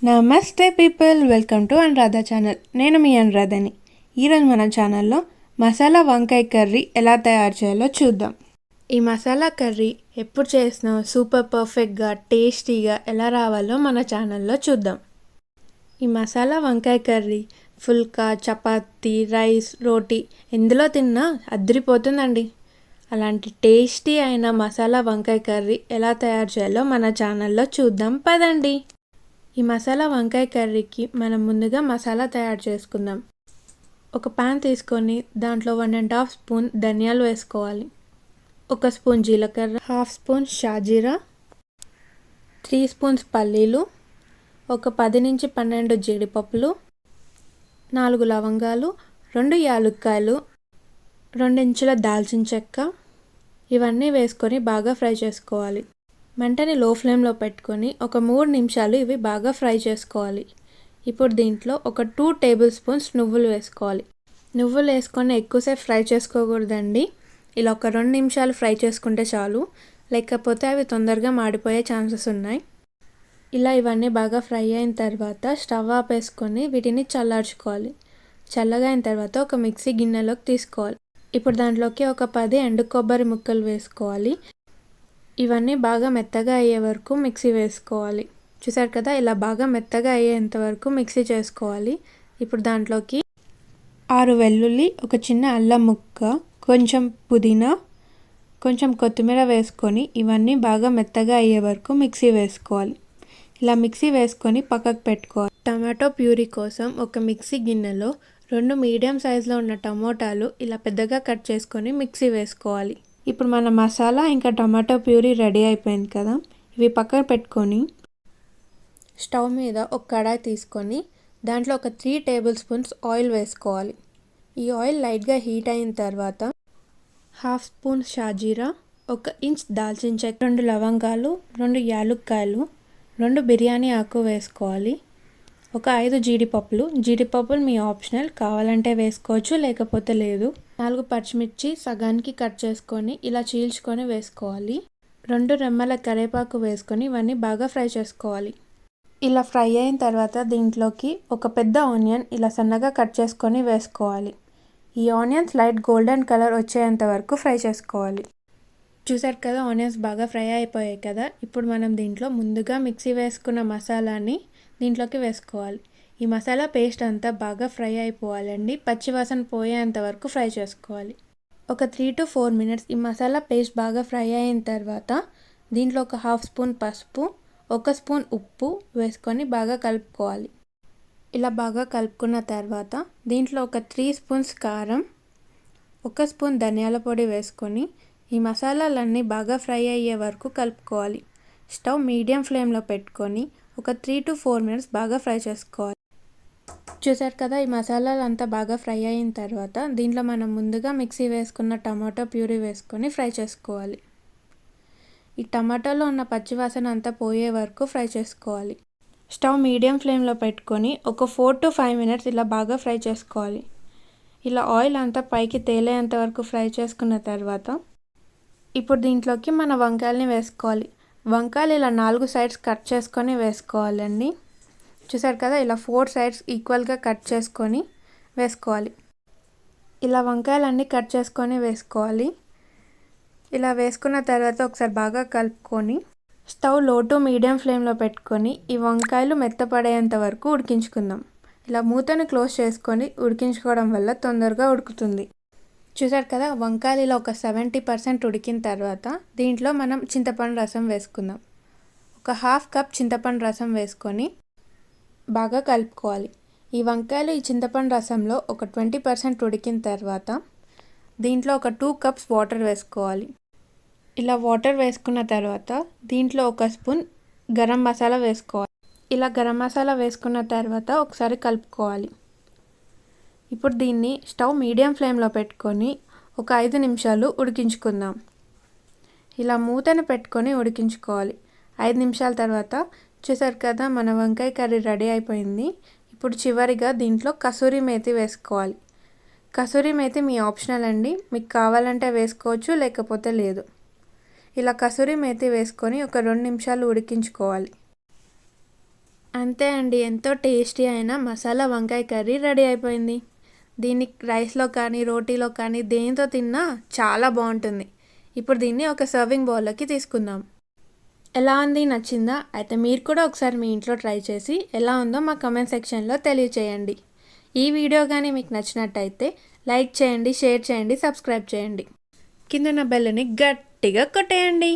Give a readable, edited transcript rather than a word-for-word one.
నమస్తే people, welcome to Anuradha channel. నేను మీ అనురాధని. ఈరోజు మన ఛానల్లో మసాలా వంకాయ కర్రీ ఎలా తయారు చేయాలో చూద్దాం. ఈ మసాలా కర్రీ ఎప్పుడు చేసినా సూపర్ పర్ఫెక్ట్గా టేస్టీగా ఎలా రావాలో మన ఛానల్లో చూద్దాం. ఈ మసాలా వంకాయ కర్రీ ఫుల్కా, చపాతీ, రైస్, రోటీ ఎందులో తిన్నా అదిరిపోతుందండి. అలాంటి టేస్టీ అయిన మసాలా వంకాయ కర్రీ ఎలా తయారు చేయాలో మన ఛానల్లో చూద్దాం పదండి. ఈ మసాలా వంకాయ కర్రీకి మనం ముందుగా మసాలా తయారు చేసుకుందాం. ఒక పాన్ తీసుకొని దాంట్లో 1.5 స్పూన్ ధనియాలు వేసుకోవాలి, 1 స్పూన్ జీలకర్ర, 1/2 స్పూన్ షాజీరా, 3 స్పూన్స్ పల్లీలు, ఒక 10 నుంచి 12 జీడిపప్పులు, 4 లవంగాలు, 2 యాలుక్కాయలు, 2 ఇంచుల దాల్చిన చెక్క, ఇవన్నీ వేసుకొని బాగా ఫ్రై చేసుకోవాలి. మంటని లో ఫ్లేమ్లో పెట్టుకొని ఒక 3 నిమిషాలు ఇవి బాగా ఫ్రై చేసుకోవాలి. ఇప్పుడు దీంట్లో ఒక 2 టేబుల్ స్పూన్స్ నువ్వులు వేసుకోవాలి. నువ్వులు వేసుకొని ఎక్కువసేపు ఫ్రై చేసుకోకూడదండి. ఇలా ఒక 2 నిమిషాలు ఫ్రై చేసుకుంటే చాలు, లేకపోతే అవి తొందరగా మాడిపోయే ఛాన్సెస్ ఉన్నాయి. ఇలా ఇవన్నీ బాగా ఫ్రై అయిన తర్వాత స్టవ్ ఆపేసుకొని వీటిని చల్లార్చుకోవాలి. చల్లగా అయిన తర్వాత ఒక మిక్సీ గిన్నెలోకి తీసుకోవాలి. ఇప్పుడు దాంట్లోకి ఒక 10 ఎండు కొబ్బరి ముక్కలు వేసుకోవాలి. ఇవన్నీ బాగా మెత్తగా అయ్యే వరకు మిక్సీ వేసుకోవాలి. చూసారు కదా, ఇలా బాగా మెత్తగా అయ్యేంత వరకు మిక్సీ చేసుకోవాలి. ఇప్పుడు దాంట్లోకి 6 వెల్లుల్లి, ఒక చిన్న అల్లం ముక్క, కొంచెం పుదీనా, కొంచెం కొత్తిమీర వేసుకొని ఇవన్నీ బాగా మెత్తగా అయ్యే వరకు మిక్సీ వేసుకోవాలి. ఇలా మిక్సీ వేసుకొని పక్కకు పెట్టుకోవాలి. టమాటో ప్యూరీ కోసం ఒక మిక్సీ గిన్నెలో 2 మీడియం సైజులో ఉన్న టమోటాలు ఇలా పెద్దగా కట్ చేసుకొని మిక్సీ వేసుకోవాలి. ఇప్పుడు మన మసాలా ఇంకా టమాటో ప్యూరీ రెడీ అయిపోయింది కదా, ఇవి పక్కన పెట్టుకొని స్టవ్ మీద ఒక కడాయి తీసుకొని దాంట్లో ఒక 3 టేబుల్ స్పూన్స్ ఆయిల్ వేసుకోవాలి. ఈ ఆయిల్ లైట్గా హీట్ అయిన తర్వాత 1/2 స్పూన్ షాజీరా, 1 ఇంచ్ దాల్చిన చెక్క, 2 లవంగాలు, 2 యాలుక్కాయలు, 2 బిర్యానీ ఆకు వేసుకోవాలి. ఒక 5 జీడిపప్పులు మీ ఆప్షనల్, కావాలంటే వేసుకోవచ్చు లేకపోతే లేదు. 4 పచ్చిమిర్చి సగానికి కట్ చేసుకొని ఇలా చీల్చుకొని వేసుకోవాలి. 2 రెమ్మల కరివేపాకు వేసుకొని ఇవన్నీ బాగా ఫ్రై చేసుకోవాలి. ఇలా ఫ్రై అయిన తర్వాత దీంట్లోకి ఒక పెద్ద ఆనియన్ ఇలా సన్నగా కట్ చేసుకొని వేసుకోవాలి. ఈ ఆనియన్స్ లైట్ గోల్డెన్ కలర్ వచ్చేంత వరకు ఫ్రై చేసుకోవాలి. చూసారు కదా, ఆనియన్స్ బాగా ఫ్రై అయిపోయాయి కదా. ఇప్పుడు మనం దీంట్లో ముందుగా మిక్సీ వేసుకున్న మసాలాని దీంట్లోకి వేసుకోవాలి. ఈ మసాలా పేస్ట్ అంతా బాగా ఫ్రై అయిపోవాలండి. పచ్చివాసన పోయేంత వరకు ఫ్రై చేసుకోవాలి. ఒక 3 to 4 మినిట్స్ ఈ మసాలా పేస్ట్ బాగా ఫ్రై అయిన తర్వాత దీంట్లో ఒక 1/2 స్పూన్ పసుపు, 1 స్పూన్ ఉప్పు వేసుకొని బాగా కలుపుకోవాలి. ఇలా బాగా కలుపుకున్న తర్వాత దీంట్లో ఒక 3 స్పూన్స్ కారం, 1 స్పూన్ ధనియాల పొడి వేసుకొని ఈ మసాలాలన్నీ బాగా ఫ్రై అయ్యే వరకు కలుపుకోవాలి. స్టవ్ మీడియం ఫ్లేమ్లో పెట్టుకొని ఒక 3 to 4 మినిట్స్ బాగా ఫ్రై చేసుకోవాలి. చూసారు కదా, ఈ మసాలాలంతా బాగా ఫ్రై అయిన తర్వాత దీంట్లో మనం ముందుగా మిక్సీ వేసుకున్న టమాటో ప్యూరీ వేసుకొని ఫ్రై చేసుకోవాలి. ఈ టమాటోలో ఉన్న పచ్చివాసన అంతా పోయే వరకు ఫ్రై చేసుకోవాలి. స్టవ్ మీడియం ఫ్లేమ్లో పెట్టుకొని ఒక 4 to 5 మినిట్స్ ఇలా బాగా ఫ్రై చేసుకోవాలి. ఇలా ఆయిల్ అంతా పైకి తేలేంత వరకు ఫ్రై చేసుకున్న తర్వాత ఇప్పుడు దీంట్లోకి మన వంకాయలని వేసుకోవాలి. వంకాయలు ఇలా 4 సైడ్స్ కట్ చేసుకొని వేసుకోవాలండి. చూసారు కదా, ఇలా 4 సైడ్స్ ఈక్వల్గా కట్ చేసుకొని వేసుకోవాలి. ఇలా వంకాయలన్నీ కట్ చేసుకొని వేసుకోవాలి. ఇలా వేసుకున్న తర్వాత ఒకసారి బాగా కలుపుకొని స్టవ్ లో టు మీడియం ఫ్లేమ్లో పెట్టుకొని ఈ వంకాయలు మెత్తపడేంత వరకు ఉడికించుకుందాం. ఇలా మూతను క్లోజ్ చేసుకొని ఉడికించుకోవడం వల్ల తొందరగా ఉడుకుతుంది. చూసారు కదా, వంకాయలు ఇలా ఒక 70% ఉడికిన తర్వాత దీంట్లో మనం చింతపండు రసం వేసుకుందాం. ఒక 1/2 కప్ చింతపండు రసం వేసుకొని బాగా కలుపుకోవాలి. ఈ వంకాయలు ఈ చింతపండు రసంలో ఒక 20% ఉడికిన తర్వాత దీంట్లో ఒక 2 కప్స్ వాటర్ వేసుకోవాలి. ఇలా వాటర్ వేసుకున్న తర్వాత దీంట్లో 1 స్పూన్ గరం మసాలా వేసుకోవాలి. ఇలా గరం మసాలా వేసుకున్న తర్వాత ఒకసారి కలుపుకోవాలి. ఇప్పుడు దీన్ని స్టవ్ మీడియం ఫ్లేమ్లో పెట్టుకొని ఒక 5 నిమిషాలు ఉడికించుకుందాం. ఇలా మూతను పెట్టుకొని ఉడికించుకోవాలి. 5 నిమిషాల తర్వాత చూసారు కదా, మన వంకాయ కర్రీ రెడీ అయిపోయింది. ఇప్పుడు చివరిగా దీంట్లో కసూరి మేతి వేసుకోవాలి. కసూరి మేతి మీ ఆప్షనల్ అండి, మీకు కావాలంటే వేసుకోవచ్చు లేకపోతే లేదు. ఇలా కసూరి మేతి వేసుకొని ఒక 2 నిమిషాలు ఉడికించుకోవాలి. అంతే అండి, ఎంతో టేస్టీ అయిన మసాలా వంకాయ కర్రీ రెడీ అయిపోయింది. దీన్ని రైస్లో కానీ రోటీలో కానీ దేనితో తిన్నా చాలా బాగుంటుంది. ఇప్పుడు దీన్ని ఒక సర్వింగ్ బౌల్లోకి తీసుకుందాం. ఎలా ఉంది, నచ్చిందా? అయితే మీరు కూడా ఒకసారి మీ ఇంట్లో ట్రై చేసి ఎలా ఉందో మా కమెంట్ సెక్షన్లో తెలియచేయండి. ఈ వీడియో కానీ మీకు నచ్చినట్టయితే లైక్ చేయండి, షేర్ చేయండి, సబ్స్క్రైబ్ చేయండి. కింద నా బెల్లని గట్టిగా కొట్టేయండి.